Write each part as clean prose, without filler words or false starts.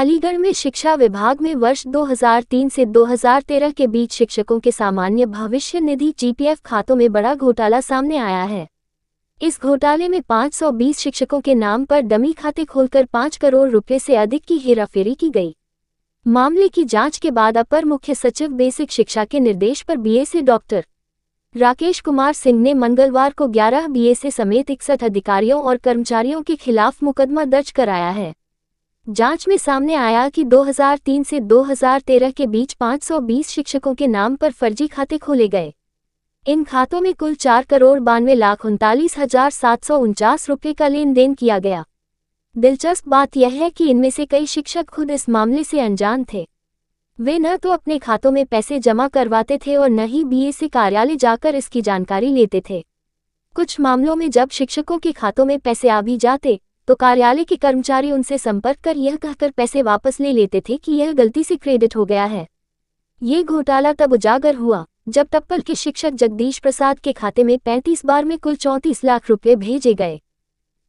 अलीगढ़ में शिक्षा विभाग में वर्ष 2003 से 2013 के बीच शिक्षकों के सामान्य भविष्य निधि जीपीएफ खातों में बड़ा घोटाला सामने आया है। इस घोटाले में 520 शिक्षकों के नाम पर डमी खाते खोलकर 5 करोड़ रुपए से अधिक की हेराफेरी की गई। मामले की जांच के बाद अपर मुख्य सचिव बेसिक शिक्षा के निर्देश पर बीएसए डॉक्टर राकेश कुमार सिंह ने मंगलवार को 11 बीएसए समेत 61 अधिकारियों और कर्मचारियों के खिलाफ मुकदमा दर्ज कराया है। जांच में सामने आया कि 2003 से 2013 के बीच 520 शिक्षकों के नाम पर फर्जी खाते खोले गए। इन खातों में कुल 4,42,39,749 रुपये का लेन देन किया गया। दिलचस्प बात यह है कि इनमें से कई शिक्षक खुद इस मामले से अनजान थे। वे न तो अपने खातों में पैसे जमा करवाते थे और न ही बीएसए कार्यालय जाकर इसकी जानकारी लेते थे। कुछ मामलों में जब शिक्षकों के खातों में पैसे आ भी जाते तो कार्यालय के कर्मचारी उनसे संपर्क कर यह कहकर पैसे वापस ले लेते थे कि यह गलती से क्रेडिट हो गया है। ये घोटाला तब उजागर हुआ जब टप्पल के शिक्षक जगदीश प्रसाद के खाते में 35 बार में कुल 34 लाख रुपए भेजे गए।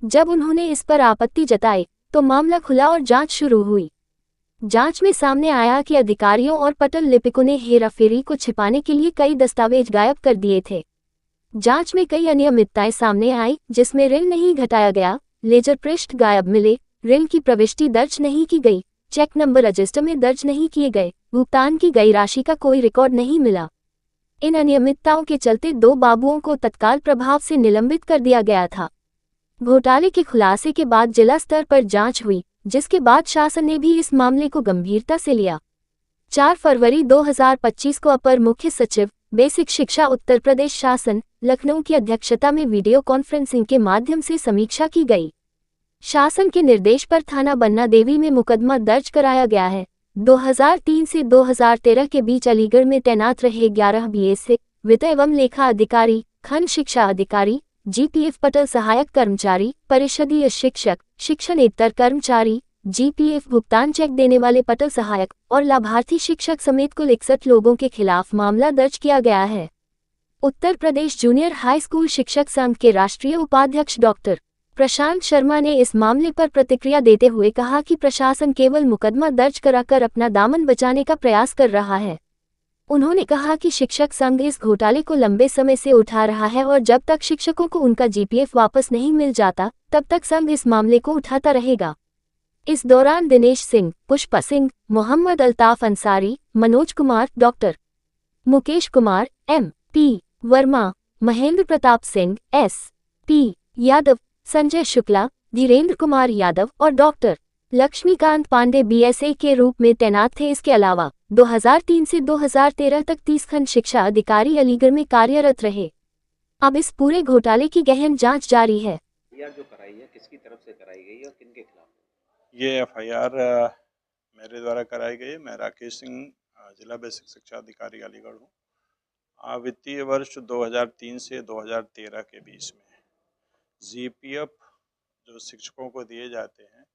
जब उन्होंने इस पर आपत्ति जताई तो मामला खुला और जांच शुरू हुई। जांच में सामने आया कि अधिकारियों और पटल लिपिकों ने हेराफेरी को छिपाने के लिए कई दस्तावेज गायब कर दिए थे। जांच में कई अनियमितताएं सामने आई, जिसमें ऋण नहीं घटाया गया, लेजर पृष्ठ गायब मिले, ऋण की प्रविष्टि दर्ज नहीं की गई, चेक नंबर रजिस्टर में दर्ज नहीं किए गए, भुगतान की गई राशि का कोई रिकॉर्ड नहीं मिला। इन अनियमितताओं के चलते 2 बाबुओं को तत्काल प्रभाव से निलंबित कर दिया गया था। घोटाले के खुलासे के बाद जिला स्तर पर जांच हुई, जिसके बाद शासन ने भी इस मामले को गंभीरता से लिया। 4 फरवरी 2025 को अपर मुख्य सचिव बेसिक शिक्षा उत्तर प्रदेश शासन लखनऊ की अध्यक्षता में वीडियो कॉन्फ्रेंसिंग के माध्यम से समीक्षा की गई। शासन के निर्देश पर थाना बन्ना देवी में मुकदमा दर्ज कराया गया है। 2003 से 2013 के बीच अलीगढ़ में तैनात रहे 11 बीएसए वित्त एवं लेखा अधिकारी, खंड शिक्षा अधिकारी, जीपीएफ पटल सहायक कर्मचारी, परिषदीय शिक्षक, शिक्षणेतर कर्मचारी, जीपीएफ भुगतान चेक देने वाले पटल सहायक और लाभार्थी शिक्षक समेत कुल 61 लोगों के खिलाफ मामला दर्ज किया गया है। Uttar Pradesh junior high school शिक्षक संघ के राष्ट्रीय उपाध्यक्ष डॉक्टर प्रशांत शर्मा ने इस मामले पर प्रतिक्रिया देते हुए कहा कि प्रशासन केवल मुकदमा दर्ज कराकर अपना दामन बचाने का प्रयास कर रहा है। उन्होंने कहा कि शिक्षक संघ इस घोटाले को लंबे समय से उठा रहा है और जब तक शिक्षकों को उनका जीपीएफ वापस नहीं मिल जाता तब तक संघ इस मामले को उठाता रहेगा। इस दौरान Dinesh Singh, Pushpa Singh, Mohammad Altaf Ansari, Manoj Kumar, doctor Mukesh Kumar, MP Verma, Mahendra Pratap Singh, SP Yadav, Sanjay Shukla, Dhirendra Kumar Yadav और डॉक्टर लक्ष्मीकांत पांडे बीएसए के रूप में तैनात थे। इसके अलावा 2003 से 2013 तक 30 खंड शिक्षा अधिकारी अलीगढ़ में कार्यरत रहे। अब इस पूरे घोटाले की गहन जांच जारी है। जो कराई है किसकी तरफ से कराई गई है और किनके खिलाफ? ये एफआईआर मेरे द्वारा कराई गई है। मैं राकेश सिंह, जिला बेसिक शिक्षा अधिकारी अलीगढ़ हूँ। वित्तीय वर्ष 2003 से 2013 के बीच में जीपीएफ जो शिक्षकों को दिए जाते हैं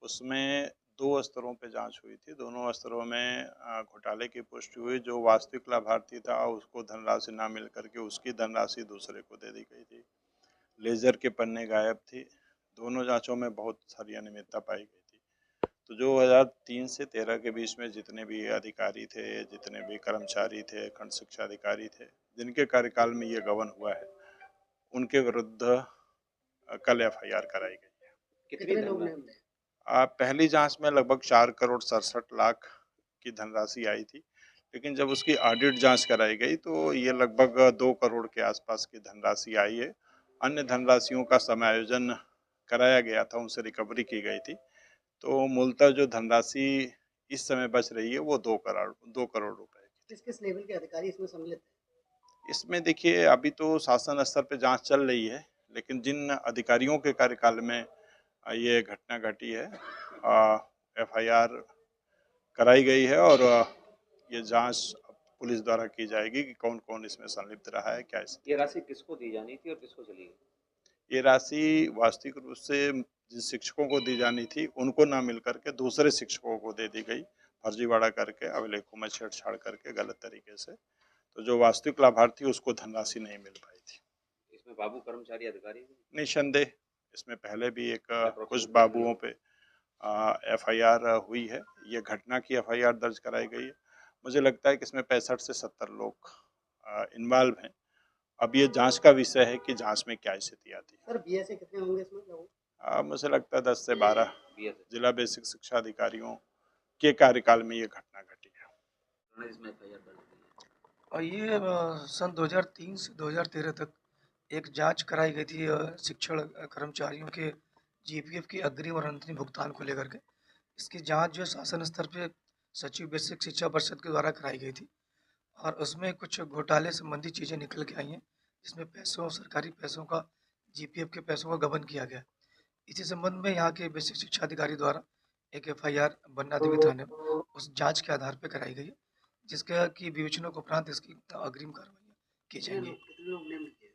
उसमें 2 स्तरों पे जांच हुई थी। दोनों स्तरों में घोटाले की पुष्टि हुई। जो वास्तविक लाभार्थी था उसको धनराशि ना मिल करके उसकी धनराशि दूसरे को दे दी गई थी। लेजर के पन्ने गायब थी। दोनों जांचों में बहुत सारी अनियमितता पाई गई थी। तो 2003 से 13 के बीच में जितने भी अधिकारी थे, जितने भी कर्मचारी थे, खंड शिक्षा अधिकारी थे, जिनके कार्यकाल में ये गबन हुआ है, उनके विरुद्ध कल एफआईआर कराई गई है। कितने लोग ने? पहली जांच में लगभग 4,67,00,000 की धनराशि आई थी, लेकिन जब उसकी ऑडिट जांच कराई गई तो ये लगभग 2 करोड़ के आसपास की धनराशि आई है। अन्य धनराशियों का समायोजन कराया गया था, उनसे रिकवरी की गई थी। तो मूलतः जो धनराशि इस समय बच रही है वो 2 करोड़ रुपए की। किस लेवल के अधिकारी इसमें सम्मिलित हैं? इसमें देखिए अभी तो शासन स्तर पे जांच चल रही है, लेकिन जिन अधिकारियों के कार्यकाल में ये घटना घटी है एफआईआर कराई गई है और ये जांच पुलिस द्वारा की जाएगी कि कौन कौन इसमें संलिप्त रहा है। क्या ये राशि किसको दी जानी थी और किसको चली गई? ये राशि वास्तविक रूप से जिन शिक्षकों को दी जानी थी उनको ना मिल करके दूसरे शिक्षकों को दे दी गई, फर्जीवाड़ा करके, अभिलेखों में छेड़छाड़ करके गलत तरीके से। तो जो वास्तविक लाभार्थी उसको धनराशि नहीं मिल पाई थी। इसमें बाबू कर्मचारी अधिकारी निसंदेह इसमें पहले भी कुछ बाबुओं पे एफआईआर हुई है। ये घटना की एफआईआर दर्ज कराई गई है। मुझे लगता है कि इसमें 65 से 70 लोग इन्वॉल्व हैं। अब ये जांच का विषय है कि जांच में क्या स्थिति आती है। सर बीएसए कितने होंगे इसमें लोग? मुझे लगता है 10 से 12 बीएसए जिला बेसिक शिक्षा अधिकारियों के कार्यकाल में ये घटना घटी है। इसमें एफआईआर दर्ज हुई है। और ये सन 2003 से 2013 तक एक जांच कराई गई थी शिक्षण कर्मचारियों के जीपीएफ की अग्रिम और अंतरिम भुगतान को लेकर के। इसकी जांच जो है शासन स्तर पे सचिव बेसिक शिक्षा परिषद के द्वारा कराई गई थी और उसमें कुछ घोटाले संबंधी चीज़ें निकल के आई हैं, जिसमें पैसों सरकारी पैसों का जीपीएफ के पैसों का गबन किया गया। इसी संबंध में यहाँ के बेसिक शिक्षा अधिकारी द्वारा एक एफआईआर बन्ना देवी थाने में उस जांच के आधार पर कराई गई है, जिसका की विवेचना के उपरांत इसकी अग्रिम कार्रवाई की जाएंगी। कितने लोग नेम किए?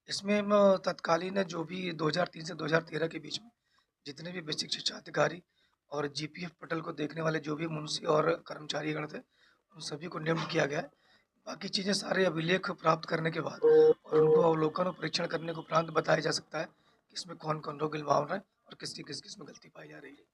इसमें तत्कालीन जो भी 2003 से 2013 के बीच में जितने भी बेसिक शिक्षा अधिकारी और जीपीएफ पटल को देखने वाले जो भी मुंशी और कर्मचारीगण थे, उन सभी को नियुक्त किया गया है। बाकी चीज़ें सारे अभिलेख प्राप्त करने के बाद और उनको अवलोकन और परीक्षण करने के उपरांत बताया जा सकता है कि इसमें कौन कौन लोग इन्वॉल्व हैं और किसकी किस किस में गलती पाई जा रही है।